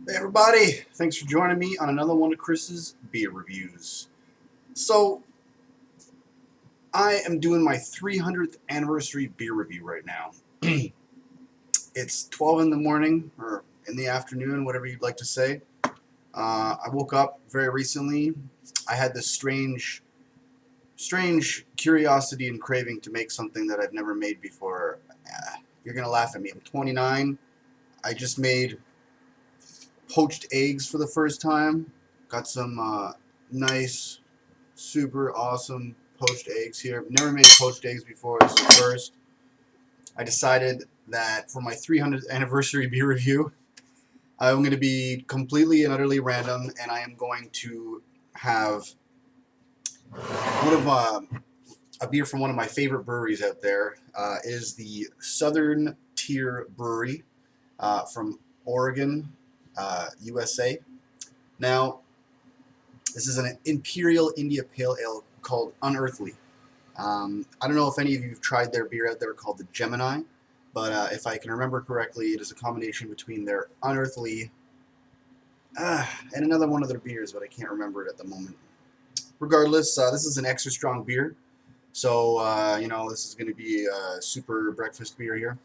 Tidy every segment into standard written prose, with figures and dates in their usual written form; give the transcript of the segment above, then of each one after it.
Hey everybody, thanks for joining me on another one of Chris's beer reviews. So, I am doing my 300th anniversary beer review right now. It's 12 in the morning, or in the afternoon, whatever you'd like to say. I woke up very recently. I had this strange curiosity and craving to make something that I've never made before. You're going to laugh at me. I'm 29. I just made poached eggs for the first time. Got some nice, super awesome poached eggs here. I've never made poached eggs before. This is the first. I decided that for my 300th anniversary beer review, I'm going to be completely and utterly random, and I am going to have one of a beer from one of my favorite breweries out there. It is the Southern Tier Brewery from Oregon, USA. Now, this is an Imperial India Pale Ale called Unearthly. I don't know if any of you have tried their beer out there called the Gemini, but if I can remember correctly, it is a combination between their Unearthly and another one of their beers, but I can't remember it at the moment. Regardless, this is an extra strong beer, so this is going to be a super breakfast beer here.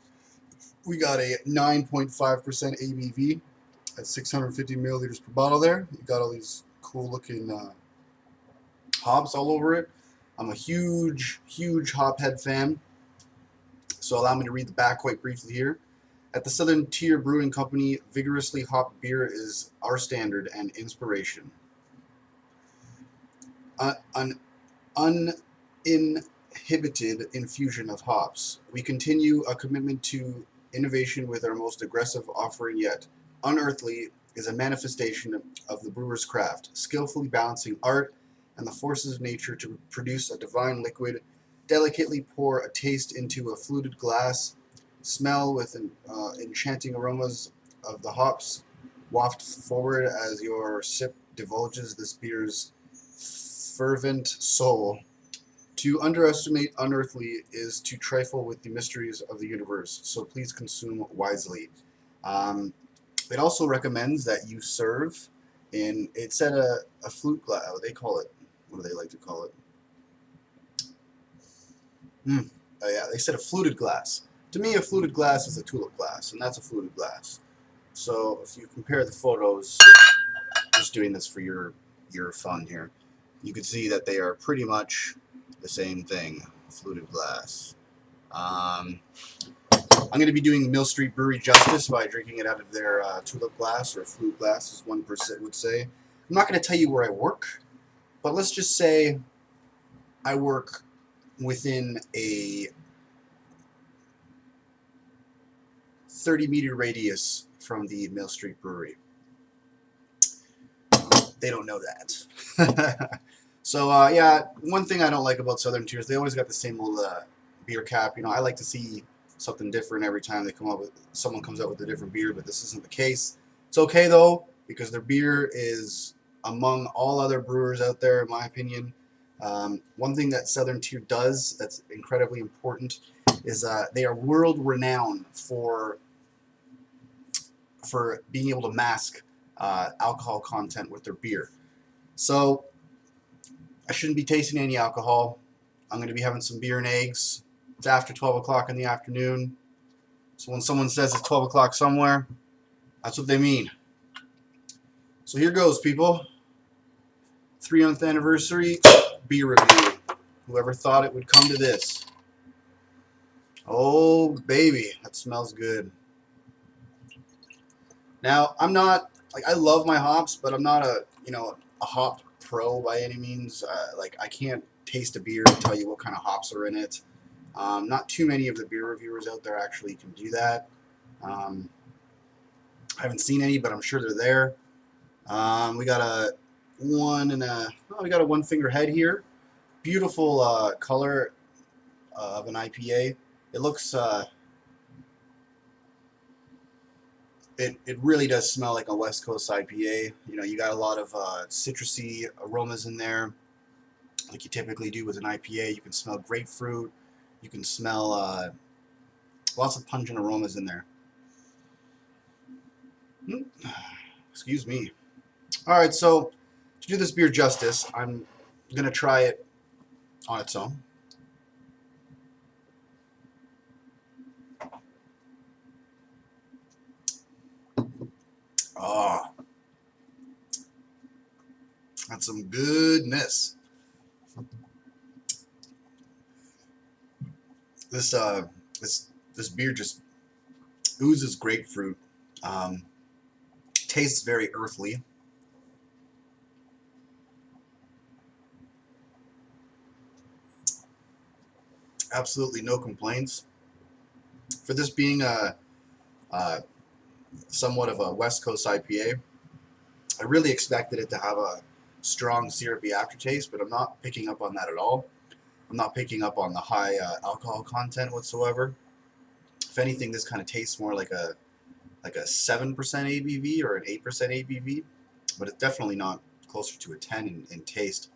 We got a 9.5% ABV at 650 milliliters per bottle there. You got all these cool looking hops all over it. I'm a huge hophead fan, so allow me to read the back quite briefly here. At the Southern Tier Brewing Company, vigorously hopped beer is our standard and inspiration. An uninhibited infusion of hops. We continue a commitment to innovation with our most aggressive offering yet. Unearthly is a manifestation of the brewer's craft, skillfully balancing art and the forces of nature to produce a divine liquid. Delicately pour a taste into a fluted glass. Smell with enchanting aromas of the hops waft forward as your sip divulges this beer's fervent soul. To underestimate Unearthly is to trifle with the mysteries of the universe, so please consume wisely. It also recommends that you serve in, it said a flute glass, they call it, what do they like to call it? Oh yeah, they said a fluted glass. To me, a fluted glass is a tulip glass, and that's a fluted glass. So if you compare the photos, just doing this for your fun here, you can see that they are pretty much the same thing, fluted glass. I'm going to be doing Mill Street Brewery justice by drinking it out of their tulip glass, or flute glass, as one person would say. I'm not going to tell you where I work, but let's just say I work within a 30-meter radius from the Mill Street Brewery. They don't know that. So, yeah, one thing I don't like about Southern Tiers, they always got the same old beer cap. I like to see something different every time someone comes out with a different beer, but this isn't the case. It's okay, though, because their beer is among all other brewers out there, in my opinion. One thing that Southern Tier does that's incredibly important is they are world-renowned for being able to mask alcohol content with their beer. So I shouldn't be tasting any alcohol. I'm going to be having some beer and eggs. It's after 12 o'clock in the afternoon. So when someone says it's 12 o'clock somewhere, that's what they mean. So here goes, people. 300th anniversary beer review. Whoever thought it would come to this. Oh, baby. That smells good. Now, I'm not, I love my hops, but I'm not a hop pro by any means. I can't taste a beer and tell you what kind of hops are in it. Not too many of the beer reviewers out there actually can do that. I haven't seen any, but I'm sure they're there. We got a one finger head here. Beautiful color of an IPA. It looks It really does smell like a West Coast IPA. You got a lot of citrusy aromas in there, like you typically do with an IPA. You can smell grapefruit. You can smell lots of pungent aromas in there. Excuse me. All right, so to do this beer justice, I'm gonna try it on its own. Ah, that's some goodness. This this beer just oozes grapefruit. Um, Tastes very earthly. Absolutely no complaints. For this being a somewhat of a West Coast IPA, I really expected it to have a strong syrupy aftertaste, but I'm not picking up on that at all. I'm not picking up on the high alcohol content whatsoever. If anything, this kind of tastes more like a 7% ABV or an 8% ABV, but it's definitely not closer to a 10 in taste.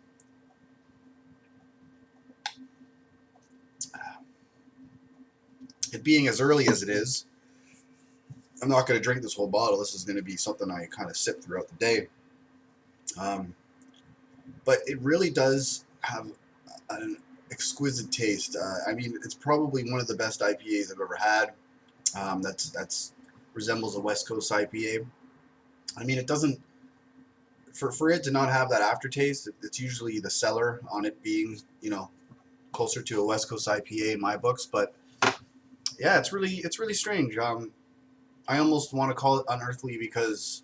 It being as early as it is, I'm not going to drink this whole bottle. This is going to be something I kind of sip throughout the day. But it really does have an exquisite taste. I mean, it's probably one of the best IPAs I've ever had. That's resembles a West Coast IPA. I mean, it doesn't for it to not have that aftertaste. It's usually the cellar on it being, you know, closer to a West Coast IPA in my books. But yeah, it's really strange. I almost want to call it unearthly because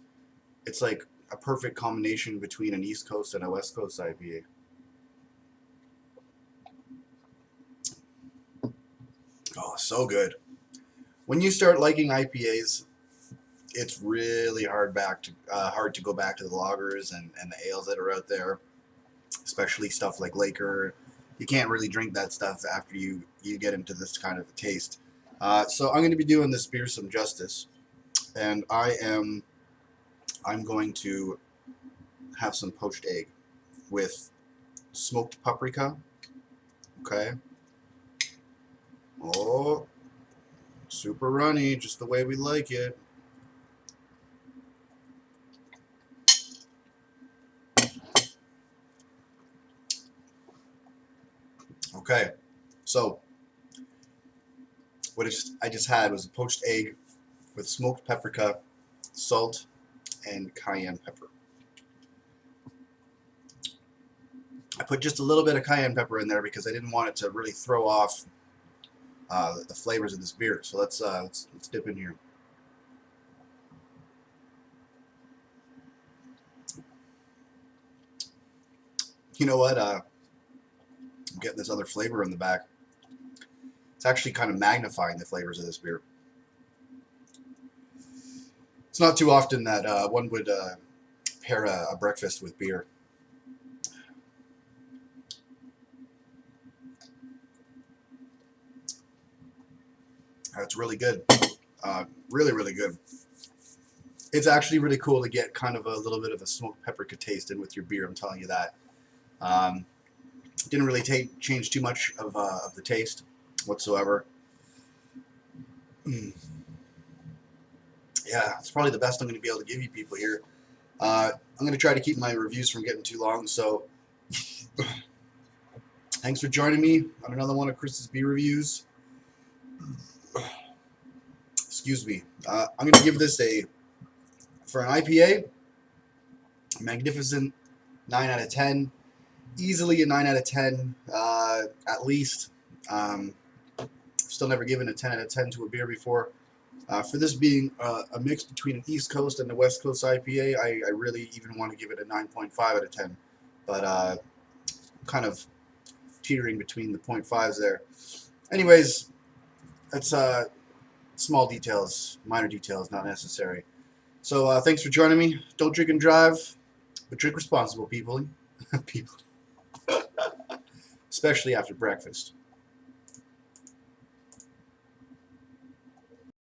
it's like a perfect combination between an East Coast and a West Coast IPA. Oh, so good. When you start liking IPAs, it's really hard to go back to the lagers and the ales that are out there, especially stuff like Laker. You can't really drink that stuff after you get into this kind of a taste. So I'm going to be doing this beer some justice, and I'm going to have some poached egg with smoked paprika. Okay. Oh, super runny, just the way we like it. Okay, so I just had was a poached egg with smoked paprika, salt, and cayenne pepper. I put just a little bit of cayenne pepper in there because I didn't want it to really throw off the flavors of this beer. So let's dip in here. You know what? I'm getting this other flavor in the back. It's actually kind of magnifying the flavors of this beer. It's not too often that one would pair a breakfast with beer. It's really good. Really, really good. It's actually really cool to get kind of a little bit of a smoked paprika taste in with your beer. I'm telling you that. Didn't really change too much of the taste whatsoever. Yeah, it's probably the best I'm going to be able to give you people here. I'm going to try to keep my reviews from getting too long. So thanks for joining me on another one of Chris's beer reviews. Excuse me. I'm going to give this for an IPA, magnificent 9 out of 10. Easily a 9 out of 10, at least. Still never given a 10 out of 10 to a beer before. For this being a mix between an East Coast and a West Coast IPA, I really even want to give it a 9.5 out of 10. But kind of teetering between the 0.5s there. Anyways, that's small details, minor details, not necessary. So thanks for joining me. Don't drink and drive, but drink responsible, people. People. Especially after breakfast.